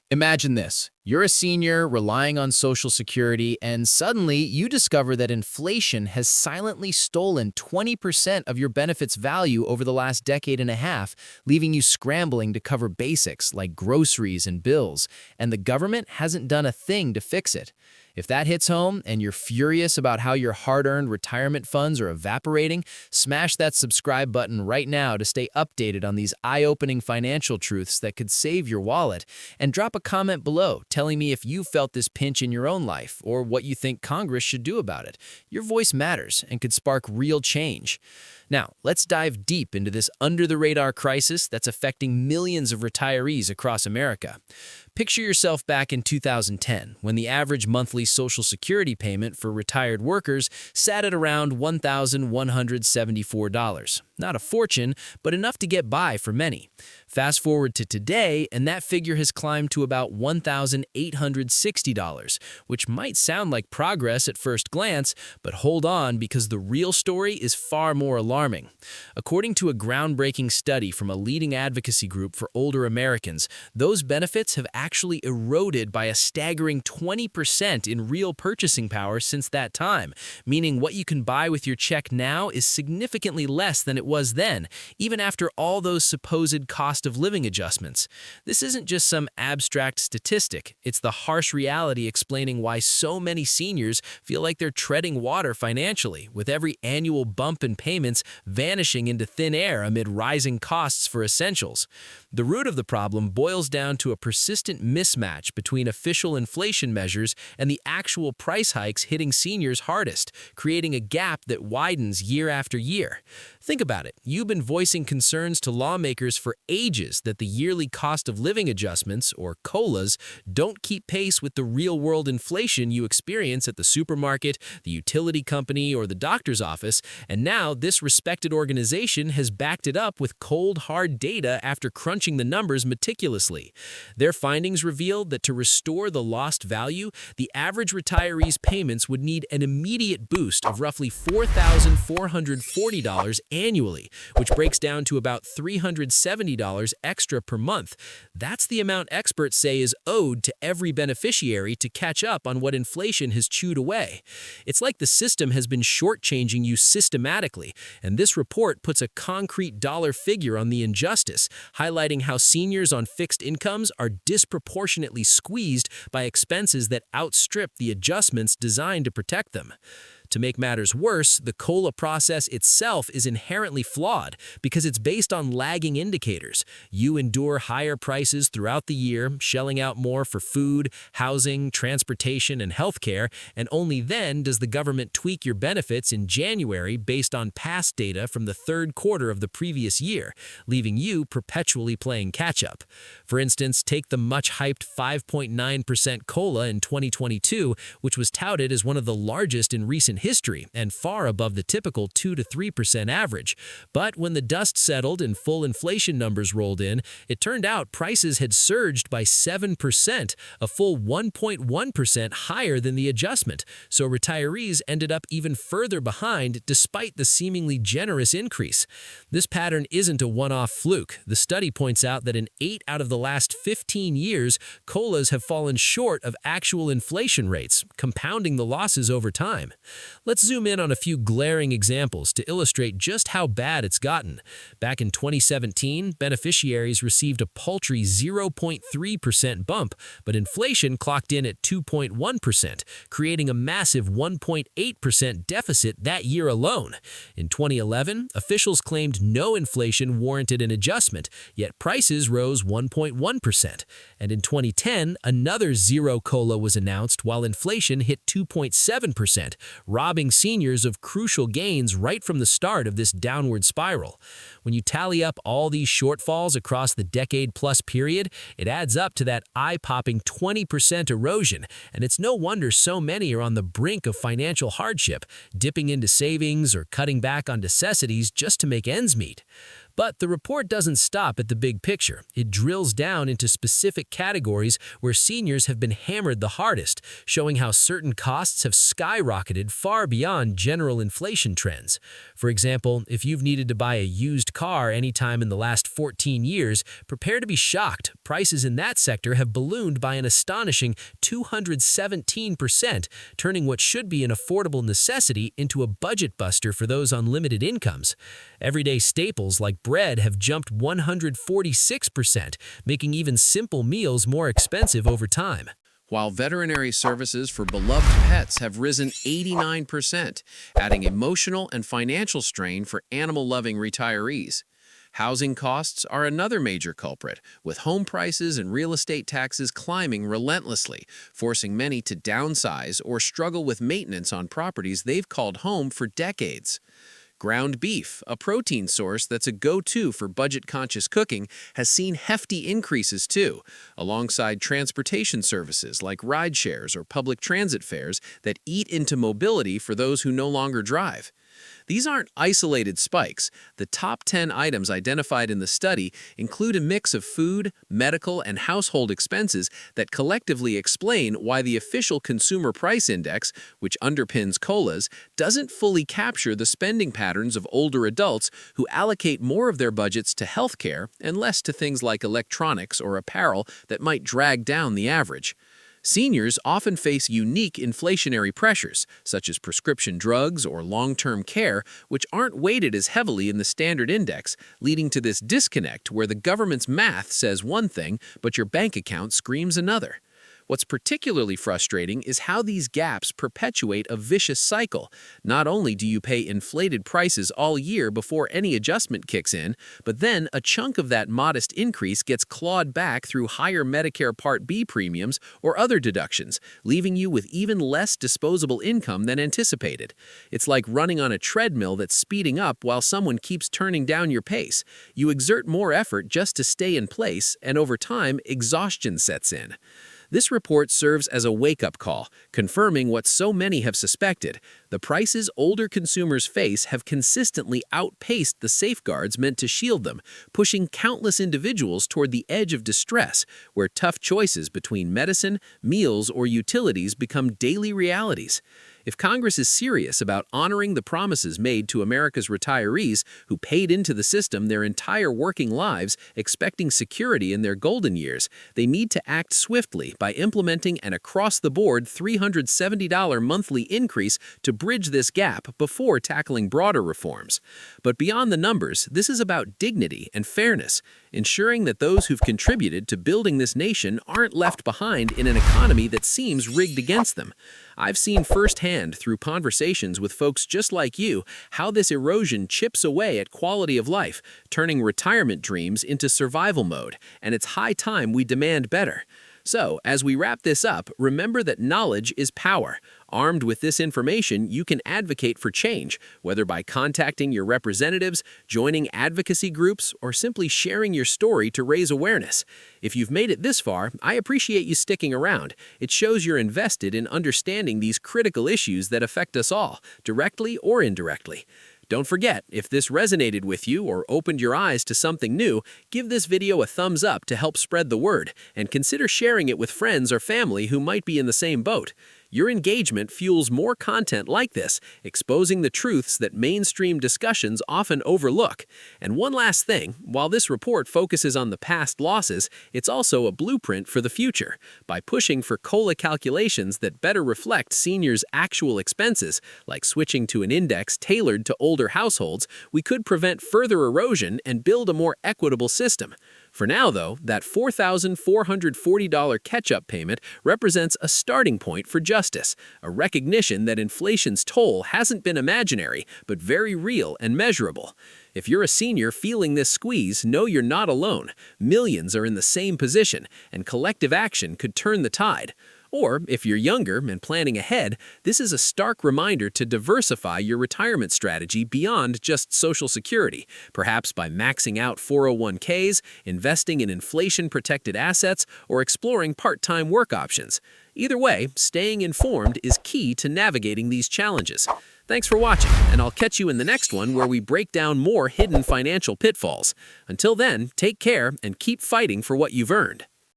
Imagine this. You're a senior relying on Social Security, and suddenly you discover that inflation has silently stolen 20% of your benefits value over the last decade and a half, leaving you scrambling to cover basics like groceries and bills, and the government hasn't done a thing to fix it. If that hits home and you're furious about how your hard-earned retirement funds are evaporating, smash that subscribe button right now to stay updated on these eye-opening financial truths that could save your wallet, and drop a comment below telling me if you felt this pinch in your own life or what you think Congress should do about it. Your voice matters and could spark real change. Now, let's dive deep into this under-the-radar crisis that's affecting millions of retirees across America. Picture yourself back in 2010, when the average monthly Social Security payment for retired workers sat at around $1,174. Not a fortune, but enough to get by for many. Fast forward to today, and that figure has climbed to about $1,860, which might sound like progress at first glance, but hold on, because the real story is far more alarming. According to a groundbreaking study from a leading advocacy group for older Americans, those benefits have actually eroded by a staggering 20% in real purchasing power since that time, meaning what you can buy with your check now is significantly less than it was then, even after all those supposed cost of living adjustments. This isn't just some abstract statistic, it's the harsh reality explaining why so many seniors feel like they're treading water financially, with every annual bump in payments vanishing into thin air amid rising costs for essentials. The root of the problem boils down to a persistent mismatch between official inflation measures and the actual price hikes hitting seniors hardest, creating a gap that widens year after year. Think about it. You've been voicing concerns to lawmakers for ages that the yearly cost of living adjustments, or COLAs, don't keep pace with the real-world inflation you experience at the supermarket, the utility company, or the doctor's office, and now this respected organization has backed it up with cold, hard data after crunching the numbers meticulously. Their findings revealed that to restore the lost value, the average retiree's payments would need an immediate boost of roughly $4,440 annually, which breaks down to about $370 extra per month. That's the amount experts say is owed to every beneficiary to catch up on what inflation has chewed away. It's like the system has been shortchanging you systematically, and this report puts a concrete dollar figure on the injustice, highlighting how seniors on fixed incomes are disproportionately squeezed by expenses that outstrip the adjustments designed to protect them. To make matters worse, the COLA process itself is inherently flawed because it's based on lagging indicators. You endure higher prices throughout the year, shelling out more for food, housing, transportation, and healthcare, and only then does the government tweak your benefits in January based on past data from the third quarter of the previous year, leaving you perpetually playing catch-up. For instance, take the much-hyped 5.9% COLA in 2022, which was touted as one of the largest in recent history and far above the typical 2 to 3% average. But when the dust settled and full inflation numbers rolled in, it turned out prices had surged by 7%, a full 1.1% higher than the adjustment. So retirees ended up even further behind despite the seemingly generous increase. This pattern isn't a one-off fluke. The study points out that in 8 out of the last 15 years, COLAs have fallen short of actual inflation rates, compounding the losses over time. Let's zoom in on a few glaring examples to illustrate just how bad it's gotten. Back in 2017, beneficiaries received a paltry 0.3% bump, but inflation clocked in at 2.1%, creating a massive 1.8% deficit that year alone. In 2011, officials claimed no inflation warranted an adjustment, yet prices rose 1.1%. And in 2010, another zero COLA was announced while inflation hit 2.7%, robbing seniors of crucial gains right from the start of this downward spiral. When you tally up all these shortfalls across the decade-plus period, it adds up to that eye-popping 20% erosion, and it's no wonder so many are on the brink of financial hardship, dipping into savings or cutting back on necessities just to make ends meet. But the report doesn't stop at the big picture. It drills down into specific categories where seniors have been hammered the hardest, showing how certain costs have skyrocketed far beyond general inflation trends. For example, if you've needed to buy a used car anytime in the last 14 years, prepare to be shocked. Prices in that sector have ballooned by an astonishing 217%, turning what should be an affordable necessity into a budget buster for those on limited incomes. Everyday staples like bread have jumped 146%, making even simple meals more expensive over time. While veterinary services for beloved pets have risen 89%, adding emotional and financial strain for animal-loving retirees. Housing costs are another major culprit, with home prices and real estate taxes climbing relentlessly, forcing many to downsize or struggle with maintenance on properties they've called home for decades. Ground beef, a protein source that's a go-to for budget-conscious cooking, has seen hefty increases too, alongside transportation services like ride shares or public transit fares that eat into mobility for those who no longer drive. These aren't isolated spikes. The top 10 items identified in the study include a mix of food, medical, and household expenses that collectively explain why the official Consumer Price Index, which underpins COLAs, doesn't fully capture the spending patterns of older adults who allocate more of their budgets to healthcare and less to things like electronics or apparel that might drag down the average. Seniors often face unique inflationary pressures, such as prescription drugs or long-term care, which aren't weighted as heavily in the standard index, leading to this disconnect where the government's math says one thing, but your bank account screams another. What's particularly frustrating is how these gaps perpetuate a vicious cycle. Not only do you pay inflated prices all year before any adjustment kicks in, but then a chunk of that modest increase gets clawed back through higher Medicare Part B premiums or other deductions, leaving you with even less disposable income than anticipated. It's like running on a treadmill that's speeding up while someone keeps turning down your pace. You exert more effort just to stay in place, and over time, exhaustion sets in. This report serves as a wake-up call, confirming what so many have suspected. The prices older consumers face have consistently outpaced the safeguards meant to shield them, pushing countless individuals toward the edge of distress, where tough choices between medicine, meals, or utilities become daily realities. If Congress is serious about honoring the promises made to America's retirees who paid into the system their entire working lives expecting security in their golden years, they need to act swiftly by implementing an across-the-board $370 monthly increase to bridge this gap before tackling broader reforms. But beyond the numbers, this is about dignity and fairness, ensuring that those who've contributed to building this nation aren't left behind in an economy that seems rigged against them. I've seen firsthand through conversations with folks just like you how this erosion chips away at quality of life, turning retirement dreams into survival mode, and it's high time we demand better. So, as we wrap this up, remember that knowledge is power. Armed with this information, you can advocate for change, whether by contacting your representatives, joining advocacy groups, or simply sharing your story to raise awareness. If you've made it this far, I appreciate you sticking around. It shows you're invested in understanding these critical issues that affect us all, directly or indirectly. Don't forget, if this resonated with you or opened your eyes to something new, give this video a thumbs up to help spread the word, and consider sharing it with friends or family who might be in the same boat. Your engagement fuels more content like this, exposing the truths that mainstream discussions often overlook. And one last thing, while this report focuses on the past losses, it's also a blueprint for the future. By pushing for COLA calculations that better reflect seniors' actual expenses, like switching to an index tailored to older households, we could prevent further erosion and build a more equitable system. For now, though, that $4,440 catch-up payment represents a starting point for justice, a recognition that inflation's toll hasn't been imaginary, but very real and measurable. If you're a senior feeling this squeeze, know you're not alone. Millions are in the same position, and collective action could turn the tide. Or, if you're younger and planning ahead, this is a stark reminder to diversify your retirement strategy beyond just Social Security, perhaps by maxing out 401ks, investing in inflation-protected assets, or exploring part-time work options. Either way, staying informed is key to navigating these challenges. Thanks for watching, and I'll catch you in the next one where we break down more hidden financial pitfalls. Until then, take care and keep fighting for what you've earned.